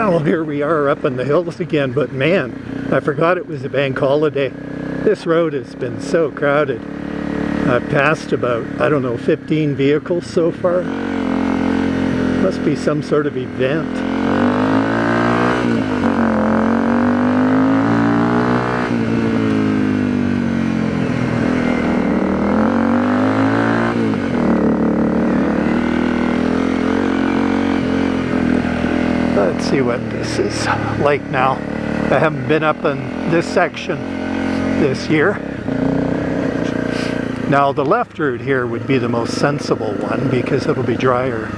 Well, here we are up in the hills again, but man, I forgot it was a bank holiday. This road has been so crowded. I've passed about, I don't know, 15 vehicles so far. Must be some sort of event. Let's see what this is like now. I haven't been up in this section this year. Now the left route here would be the most sensible one because it'll be drier.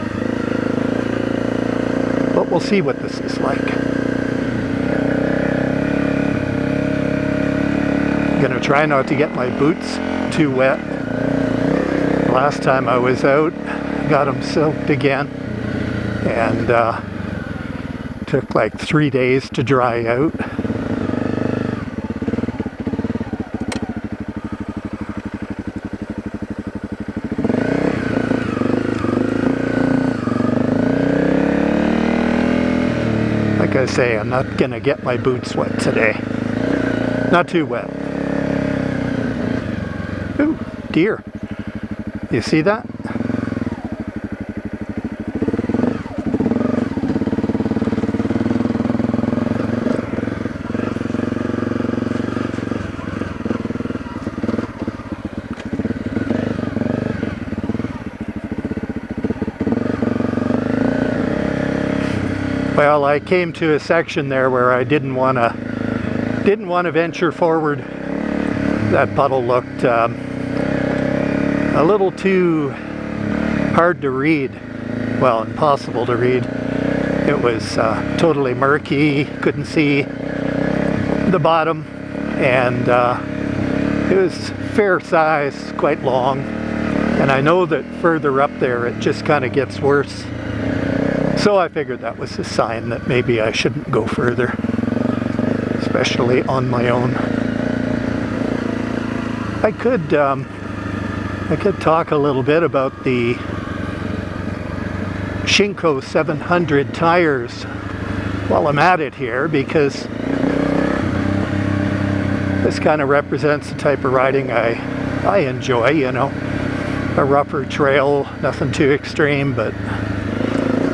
But we'll see what this is like. I'm gonna try not to get my boots too wet. Last time I was out, got them soaked again, and took like 3 days to dry out. Like I say, I'm not gonna get my boots wet today. Not too wet. Ooh, deer. You see that? Well, I came to a section there where I didn't want to venture forward. That puddle looked a little too hard to read. Well, impossible to read. It was totally murky. Couldn't see the bottom, and it was fair size, quite long. And I know that further up there it just kind of gets worse. So I figured that was a sign that maybe I shouldn't go further, especially on my own. I could talk a little bit about the Shinko 700 tires while I'm at it here, because this kind of represents the type of riding I enjoy, you know. A rougher trail, nothing too extreme, but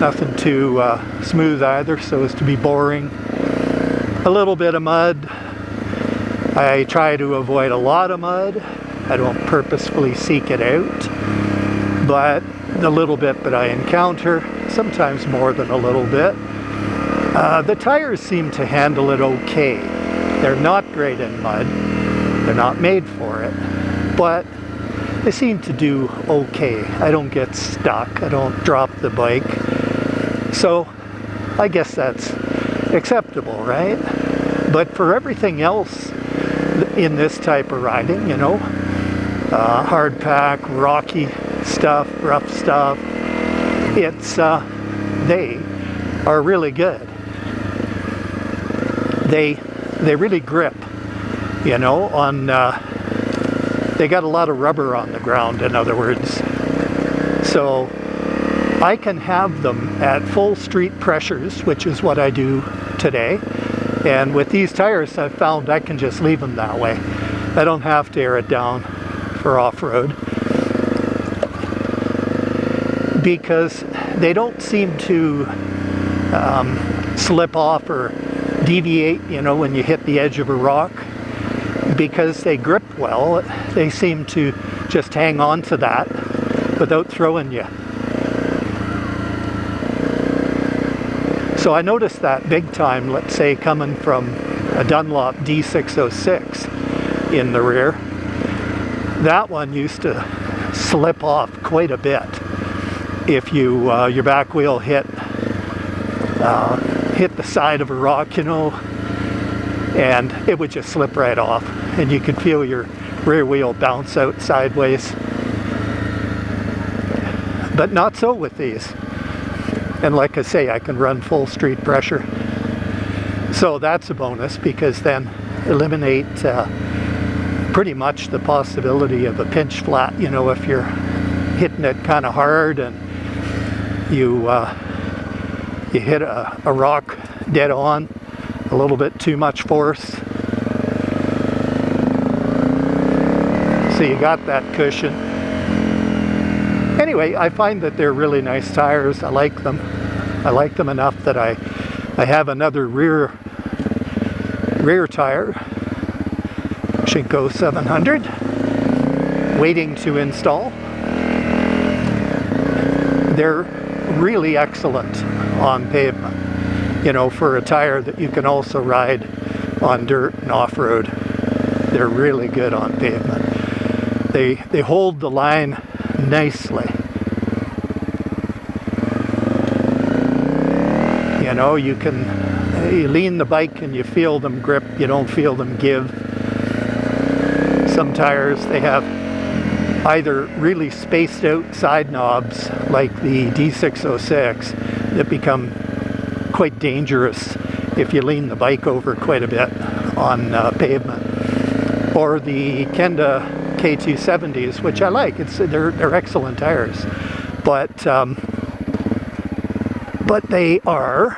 nothing too smooth either, so as to be boring. A little bit of mud. I try to avoid a lot of mud. I don't purposefully seek it out, but the little bit that I encounter, sometimes more than a little bit, the tires seem to handle it okay. They're not great in mud. They're not made for it, but they seem to do okay. I don't get stuck. I don't drop the bike. So I guess that's acceptable, right? But for everything else in this type of riding, you know, hard pack, rocky stuff, rough stuff, it's they are really good. They really grip, you know, on they got a lot of rubber on the ground, in other words. So I can have them at full street pressures, which is what I do today. And with these tires, I've found I can just leave them that way. I don't have to air it down for off-road, because they don't seem to slip off or deviate, you know, when you hit the edge of a rock. Because they grip well, they seem to just hang on to that without throwing you. So I noticed that big time, let's say coming from a Dunlop D606 in the rear. That one used to slip off quite a bit if you your back wheel hit the side of a rock, you know, and it would just slip right off, and you could feel your rear wheel bounce out sideways. But not so with these. And like I say, I can run full street pressure. So that's a bonus, because then eliminate pretty much the possibility of a pinch flat, you know, if you're hitting it kind of hard and you hit a rock dead on, a little bit too much force. So you got that cushion. Anyway, I find that they're really nice tires. I like them. I like them enough that I have another rear tire, Shinko 700, waiting to install. They're really excellent on pavement, you know, for a tire that you can also ride on dirt and off-road. They're really good on pavement. They hold the line nicely. You know, you lean the bike and you feel them grip, you don't feel them give. Some tires, they have either really spaced out side knobs like the D606 that become quite dangerous if you lean the bike over quite a bit on pavement, or the Kenda K270s, which I like. They're excellent tires, but they are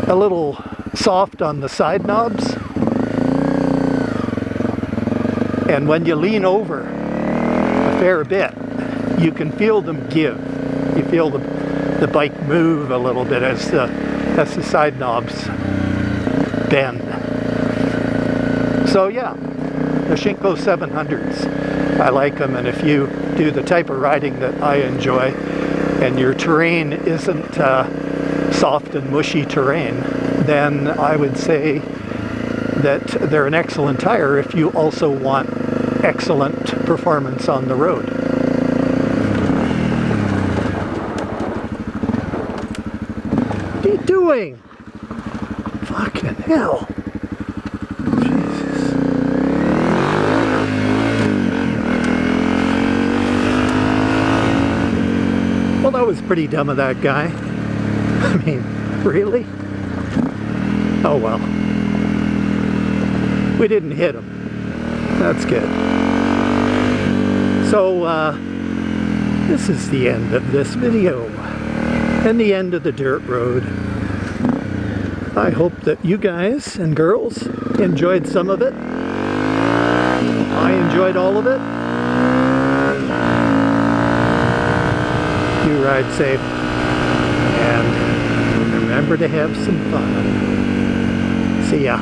a little soft on the side knobs, and when you lean over a fair bit, you can feel them give. You feel the bike move a little bit as the side knobs bend. So yeah, the Shinko 700s, I like them, and if you do the type of riding that I enjoy, and your terrain isn't soft and mushy terrain, then I would say that they're an excellent tire if you also want excellent performance on the road. What are you doing? Fucking hell. Jesus. Well, that was pretty dumb of that guy. I mean, really? Oh well. We didn't hit him. That's good. So, this is the end of this video. And the end of the dirt road. I hope that you guys and girls enjoyed some of it. I enjoyed all of it. You ride safe. And remember to have some fun. See ya.